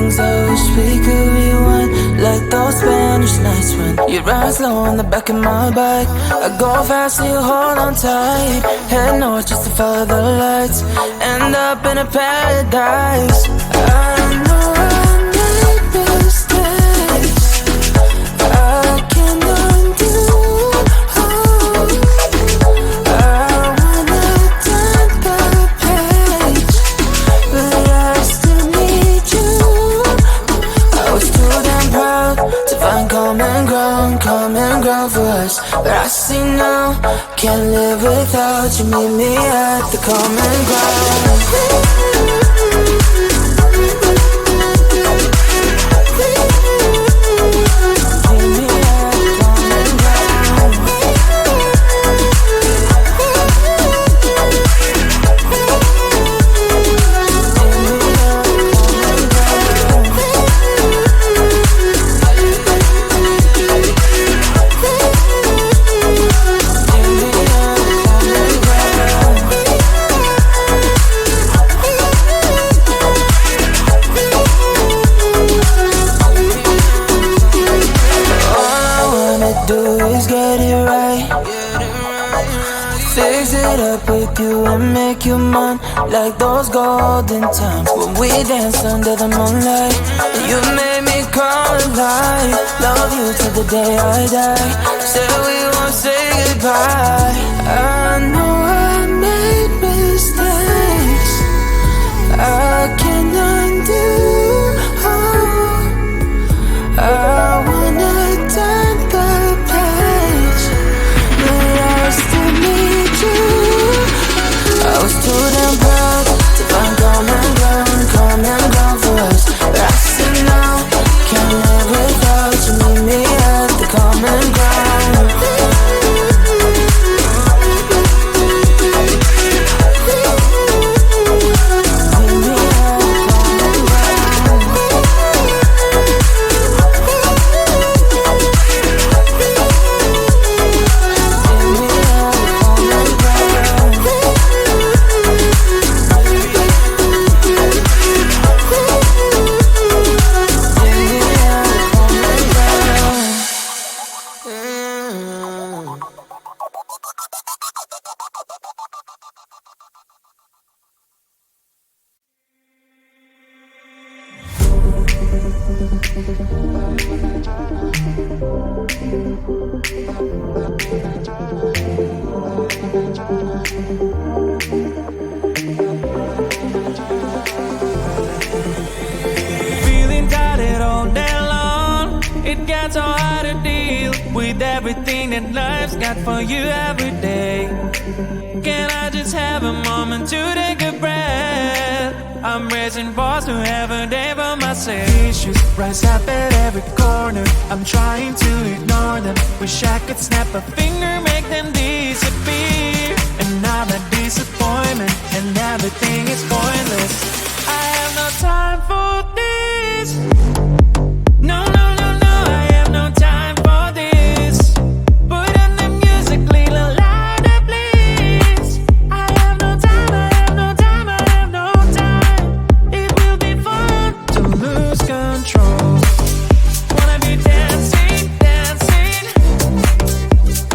things I wish we could rewind, like those Spanish nights when you ride slow on the back of my bike. I go fast so you hold on tight, head north just to follow the lights, end up in a paradise. I know I made mistakes I can't undo. I wanna turn the page, but I still need you. I was too damn proud to find common ground for us, but I see now, can't live without you. Meet me at the common ground. Make you mine like those golden times when we danced under the moonlight. You made me come alive. Love you till the day I die. Said we won't say goodbye. I know I made mistakes I can't undo. I wanna turn the page, but I still need you. I was too damn proud to find common ground for us, but I see now, can't live without you. Meet me at the common ground. Feeling tired all day long, it gets so hard to deal with everything that life's got for you every day. Can I just have a moment to take a breath? I'm raising balls to have a day for myself. Issues rise up at every corner, I'm trying to ignore them. Wish I could snap a finger, make them disappear. And now that disappointment and everything is pointless. I have no time for this. No, no, no, no, I have no time for this. Put on the music, little louder, please. I have no time, I have no time, I have no time. It will be fun to lose control. Wanna be dancing, dancing.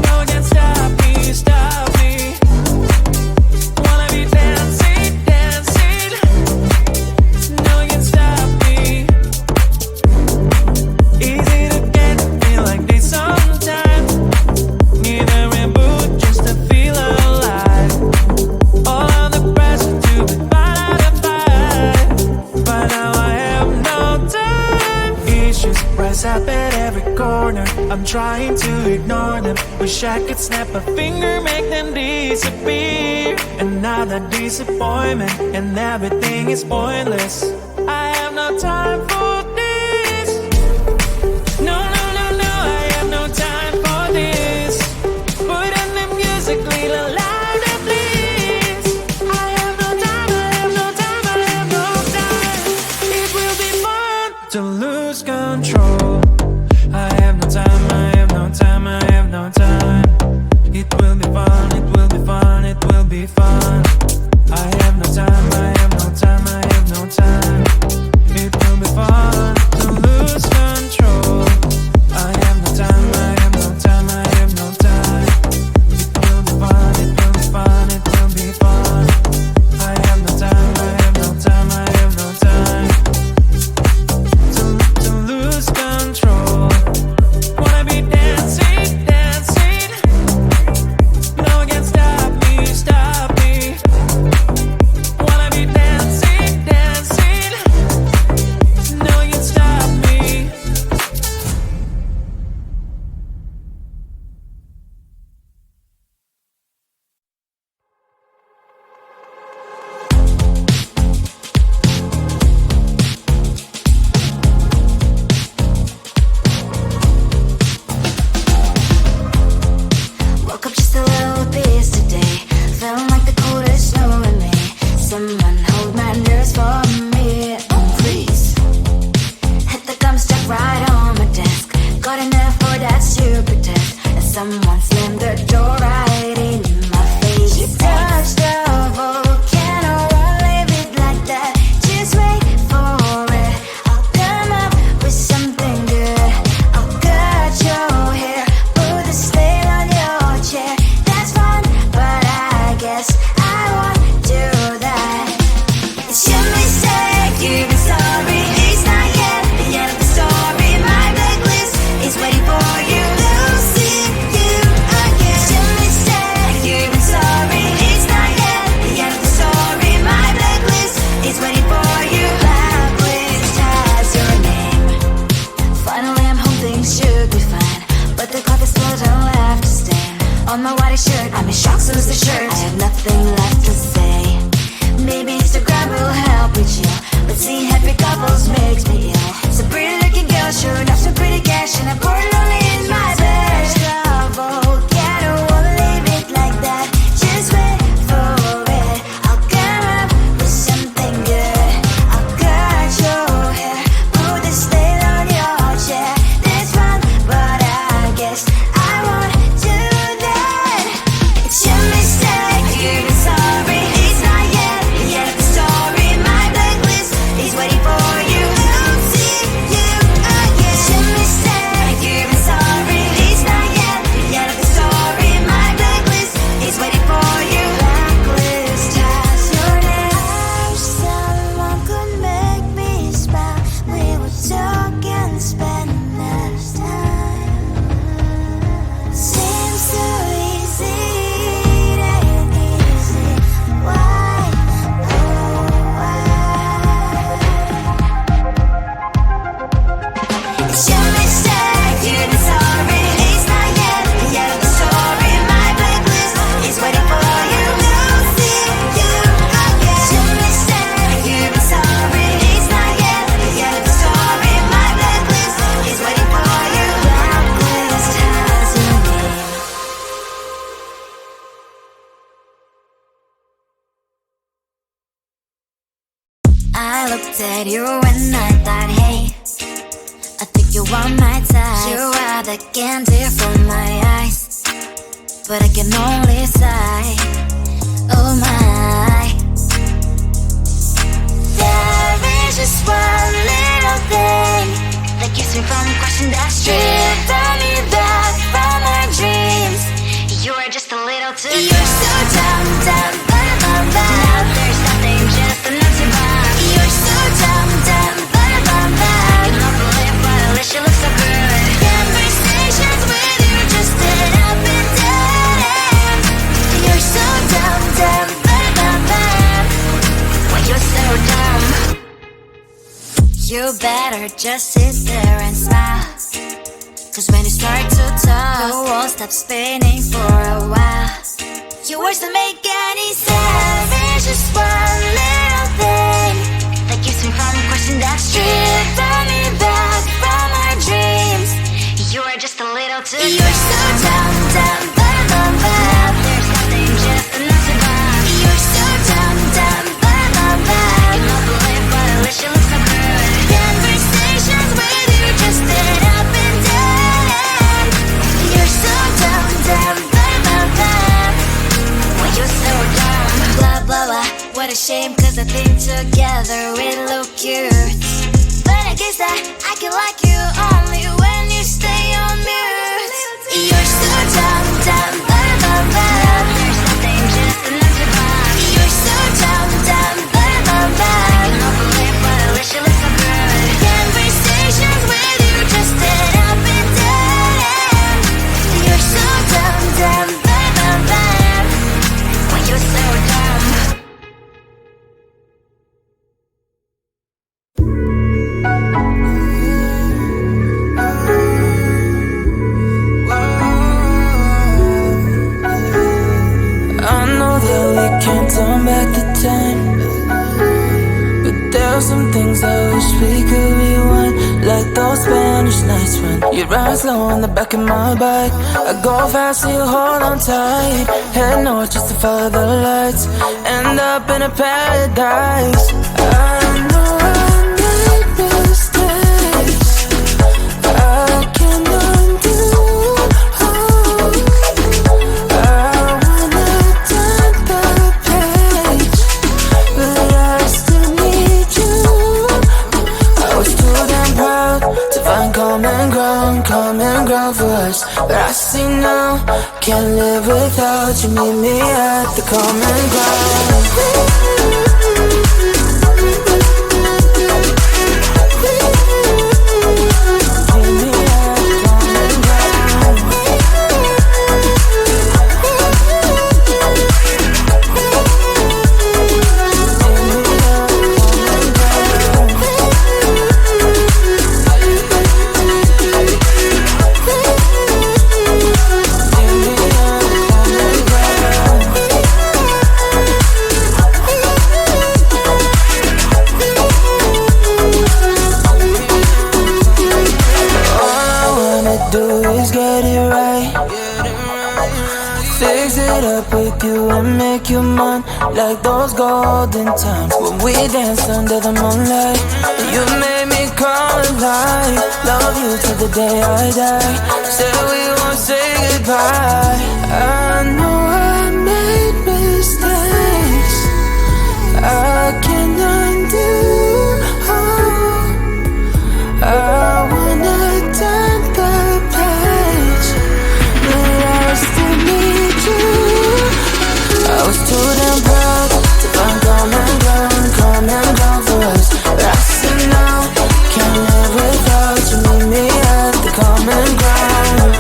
No one can stop me, stop me. Wanna be dancing, dancing. No one can stop me. Easy to get, feel like this sometimes. Need a reboot just to feel alive. All of the pressure to be out of fight, but now I have no time. Issues rise up at every corner, I'm trying to ignore them. Wish I could snap a finger, make them disappear. And now that disappointment and everything is pointless. I have no time for this. No, no, no, no, I have no time for this. Put on the music, little louder, please. I have no time, I have no time, I have no time. It will be fun to lose control. I have no time, I have no time, I have no time. It will be fun, it will be fun, it will be fun. I have no time, I have no time, I have no time. It will be fun. my white shirt. I'm in shock, so lose the shirt. I have nothing left to say. Maybe Instagram will help with you, but seeing happy couples makes me ill. So pretty looking girl, sure enough, so pretty cash, and I'm pouring only in my bed. Trouble, yeah, I don't wanna leave it like that. Just wait for it. I'll come up with something good. I'll cut your hair, put this nail on your chair. That's fun, but I guess I won't do that. It's your mistake, you're sorry. It's not yet the story. My blacklist is waiting for you. I'll see you again. It's your mistake, you're sorry. It's not yet the story. My blacklist is waiting for you. Blacklist has your name. Someone could make me smile. We would talk and spend less time. Seems so easy, it ain't easy. Why, oh why? It's your mistake, you're sorry. It's not yet the story. My blacklist is waiting for you. I'll see you again. It's your mistake, you're sorry. It's not yet the story. My blacklist is waiting for you. Blacklist has your name. I looked at you and I thought, hey, I think you are my type. You are the candy from my eyes, but I can only sigh. Oh my. There is just one little thing that keeps me from crossing that street. Driven me back from my dreams. You are just a little too close. You're so dumb, dumb, bum, bum, bum. Now there's nothing, just enough to buy. You're so dumb, dumb, bum, bum, bum. You don't believe what I wish you look so good. Conversations with you just dead up and dead. You're so dumb, dumb, bum, bum, bum. Why you're so dumb? You better just sit there and smile, 'cause when you start to talk, the world stops spinning for a while. Your words don't make any sense. There's just one little thing that keeps me from crossing that street. Driven me back from my dreams. You are just a little too close. You're so dumb, dumb, bum, bum, bum. There's nothing, just enough to buy. You're so dumb, dumb, bum, bum, bum. You don't believe what I wish you look so good. Conversations with you just dead up and dead. You're so dumb, dumb, bum, bum, bum. Why you're so dumb? Blah, blah, blah. What a shame, 'cause I think together we look cute. But I guess that I can like you only when you stay on mute. You're so dumb, dumb, bum, bum, bum. There's nothing, just enough to buy. You're so dumb, dumb, bum, bum, bum. You don't believe what I wish you look so good. Conversations with you just dead up and dead. You're so dumb, dumb, bum, bum, bum. Why you're so dumb? I know that we can't turn back the time, but there are some things I wish we could rewind. Like those Spanish nights when you ride slow on the back of my bike. I go fast so you hold on tight. Head north just to follow the lights. End up in a paradise. I know I made mistakes I can undo. I wanna turn the page, but I still need you. I was too damn proud to find common ground for us. But I see now, can't live without you. Meet me at the common ground. Mix it up with you and make you mine, like those golden times when we danced under the moonlight. You made me come alive. Love you till the day I die. Said we won't say goodbye. I know I made mistakes I can't undo. I wanna turn the page, but I still need you. I was too damn proud to find common ground for us. But I said no, can't live without you. Meet me at the common ground.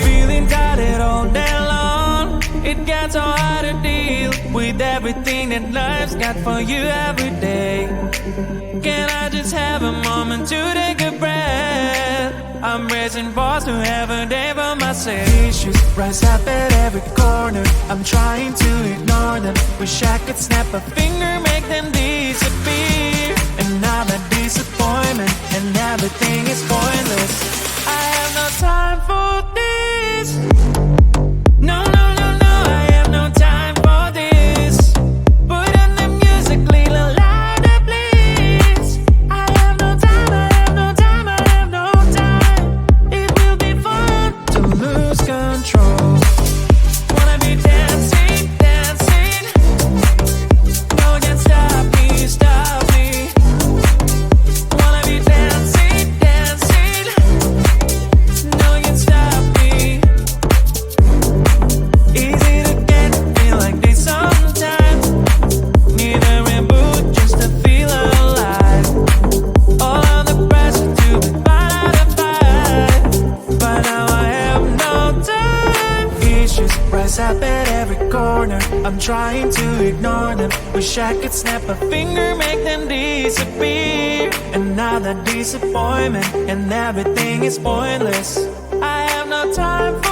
Feeling tired all day long. It gets so hard to deal with everything that life's got for you every day. Can I just have a moment to take a breath? I'm raising balls to have a day for myself. Issues rise up at every corner. I'm trying to ignore them. Wish I could snap a finger, make them disappear. And now that disappointment and everything is pointless. I have no time for this. No, no, no, no, I have no time for this. Put on the music, little louder, please. I have no time, I have no time, I have no time. It will be fun to lose control. Wanna be dancing, dancing. No one can stop me, stop me. Wanna be dancing, dancing. No one can stop me. Easy to get, feel like this sometimes. Need a reboot just to feel alive. All of the pressure to be fine to fight. But now I have no time. Issues rise up at every corner. I'm trying to ignore them. Wish I could snap a finger, make them disappear. And now that disappointment and everything is pointless. I have no time for